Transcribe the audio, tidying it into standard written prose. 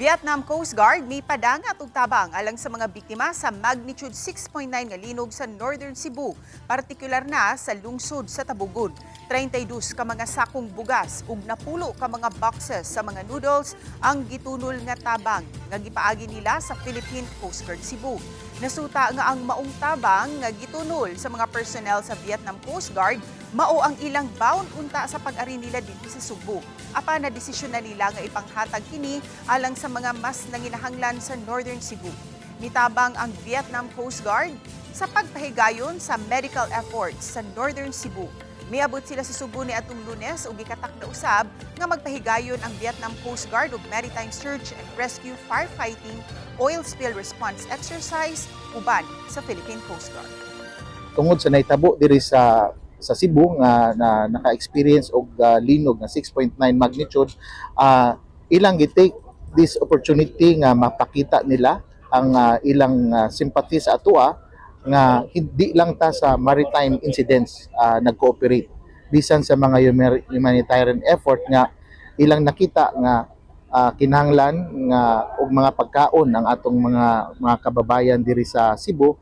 Vietnam Coast Guard may padangat og tabang alang sa mga biktima sa magnitude 6.9 nga linog sa Northern Cebu, partikular na sa lungsod sa Tabugon. 32 ka mga sakong bugas ug napulo ka mga boxes sa mga noodles ang gitunol nga tabang nga gipaagi nila sa Philippine Coast Guard Cebu. Nasuta nga ang maong tabang nga gitunol sa mga personnel sa Vietnam Coast Guard mao ang ilang bound unta sa pag-ari nila dito sa Cebu. Apan na desisyon na nila nga ipanghatag kini alang sa mga mas nanginahanglan sa Northern Cebu. Nitabang ang Vietnam Coast Guard sa pagpahigayon sa medical efforts sa Northern Cebu. Miabot sila sa Cebu ni atong Lunes ug gikatak na usab nga magpahigayon ang Vietnam Coast Guard ug Maritime Search and Rescue Firefighting Oil Spill Response Exercise uban sa Philippine Coast Guard. Tungod sa naitabo diri sa Cebu nga naka-experience og linog na 6.9 magnitude, ilang gitake this opportunity nga mapakita nila ang ilang sympathy sa atua nga hindi lang ta sa maritime incidents nag-cooperate bisan sa mga humanitarian effort nga ilang nakita nga kinahanglan nga og mga pagkaon ang atong mga kababayan diri sa Cebu.